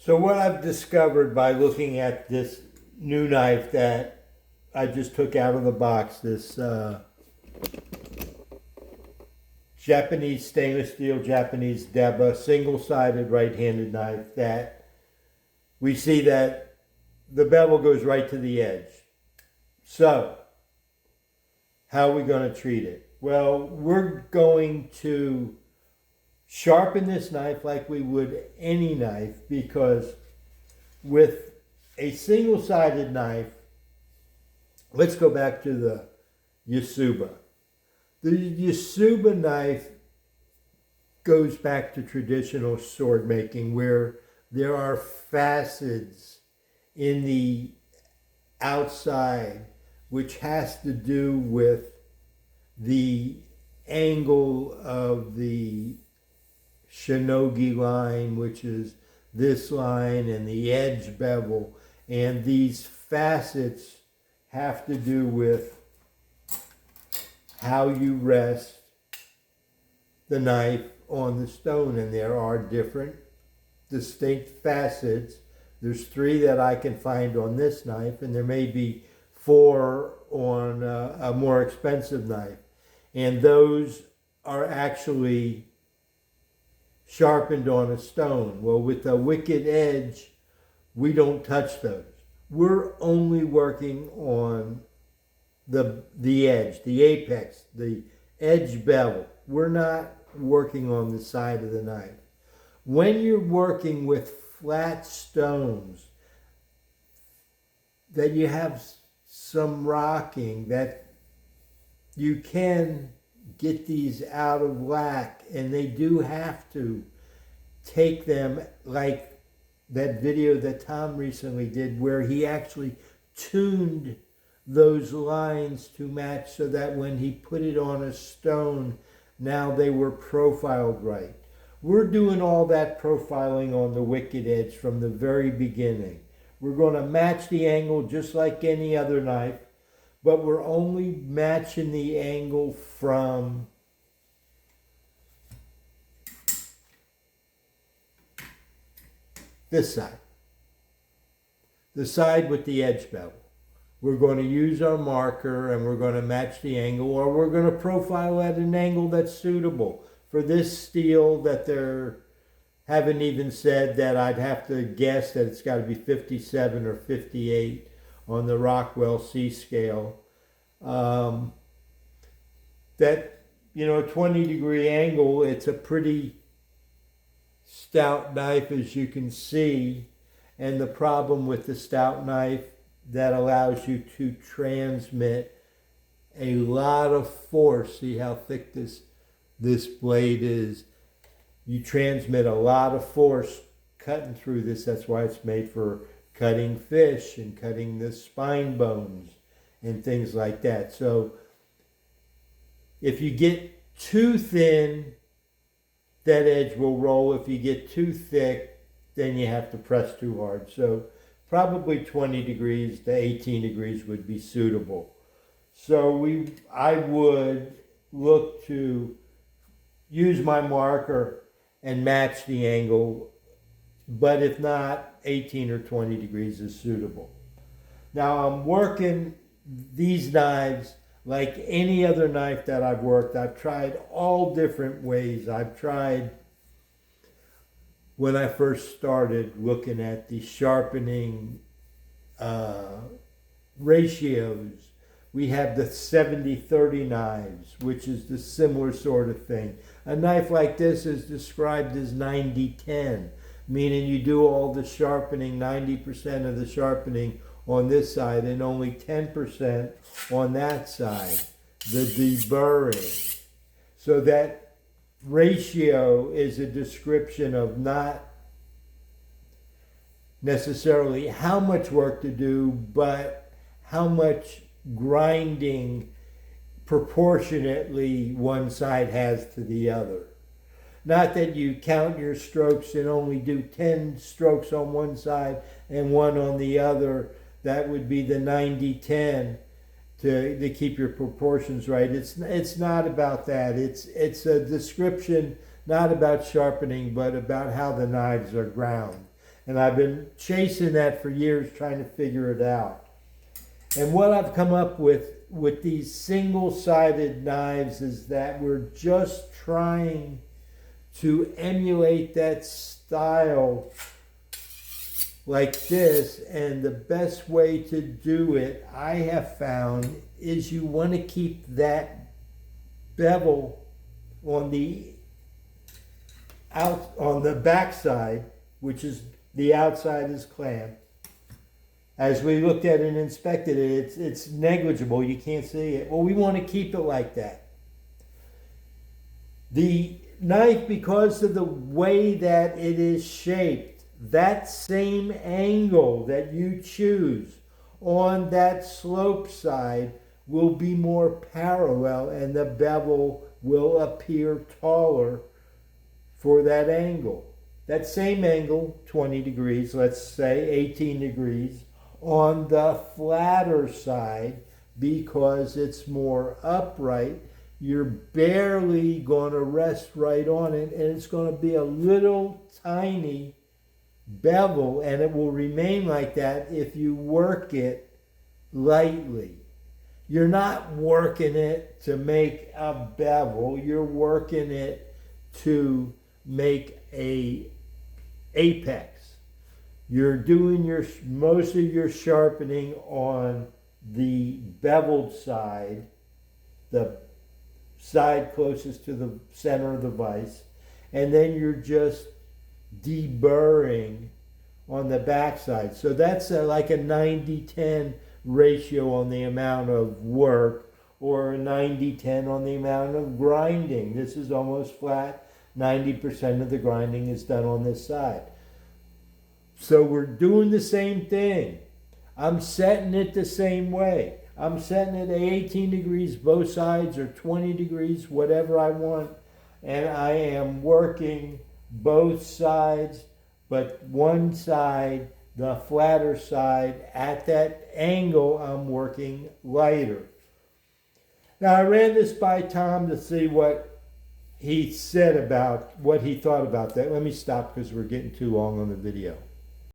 So what I've discovered by looking at this new knife that I just took out of the box, this Japanese stainless steel Japanese Deba single-sided right-handed knife, that we see that the bevel goes right to the edge. So how are we going to treat it? Well, we're going to sharpen this knife like we would any knife, because with a single-sided knife, let's go back to the Yasuba. The Yasuba knife goes back to traditional sword making, where there are facets in the outside, which has to do with the angle of the shinogi line, which is this line, and the edge bevel. And these facets have to do with how you rest the knife on the stone. And there are different distinct facets. There's 3 that I can find on this knife, and there may be 4 on a more expensive knife. And those are actually sharpened on a stone. Well, with a wicked edge, we don't touch those. We're only working on the edge, the apex, the edge bevel. We're not working on the side of the knife. When you're working with flat stones, that you have some rocking, that you can get these out of whack, and they do have to take them, like that video that Tom recently did, where he actually tuned those lines to match, so that when he put it on a stone, now they were profiled right. We're doing all that profiling on the wicked edge from the very beginning. We're going to match the angle just like any other knife, but we're only matching the angle from this side, the side with the edge bevel. We're going to use our marker, and we're going to match the angle, or we're going to profile at an angle that's suitable. For this steel, that they haven't even said, that I'd have to guess that it's got to be 57 or 58 on the Rockwell C scale. That, 20-degree angle, it's a pretty stout knife, as you can see. And the problem with the stout knife, that allows you to transmit a lot of force. See how thick this blade is? You transmit a lot of force cutting through this. That's why it's made for cutting fish and cutting the spine bones and things like that. So if you get too thin, that edge will roll. If you get too thick, then you have to press too hard. So probably 20 degrees to 18 degrees would be suitable. So I would look to use my marker and match the angle, but if not, 18 or 20 degrees is suitable. Now I'm working these knives like any other knife that I've worked. I've tried all different ways. I've tried, when I first started looking at the sharpening ratios, we have the 70-30 knives, which is the similar sort of thing. A knife like this is described as 90-10, meaning you do all the sharpening, 90% of the sharpening on this side and only 10% on that side, the deburring. So that ratio is a description of not necessarily how much work to do, but how much grinding proportionately one side has to the other. Not that you count your strokes and only do 10 strokes on one side and 1 on the other. That would be the 90-10 to keep your proportions right. It's not about that. It's a description not about sharpening, but about how the knives are ground. And I've been chasing that for years, trying to figure it out. And what I've come up with these single-sided knives is that we're just trying to emulate that style like this, and the best way to do it, I have found, is you want to keep that bevel on the back side, which is the outside is clamped. As we looked at it and inspected it, it's negligible. You can't see it. Well, we want to keep it like that. The knife, because of the way that it is shaped, that same angle that you choose on that slope side will be more parallel, and the bevel will appear taller for that angle. That same angle, 20 degrees, let's say 18 degrees, on the flatter side, because it's more upright, you're barely going to rest right on it, and it's going to be a little tiny bevel, and it will remain like that if you work it lightly. You're not working it to make a bevel, you're working it to make a apex. You're doing most of your sharpening on the beveled side, the side closest to the center of the vise, and then you're just deburring on the back side. So that's like a 90-10 ratio on the amount of work, or a 90-10 on the amount of grinding. This is almost flat. 90% of the grinding is done on this side. So we're doing the same thing. I'm setting it the same way. I'm setting it at 18 degrees both sides, or 20 degrees, whatever I want. And I am working both sides, but one side, the flatter side, at that angle, I'm working lighter. Now, I ran this by Tom to see what he said about, what he thought about that. Let me stop because we're getting too long on the video.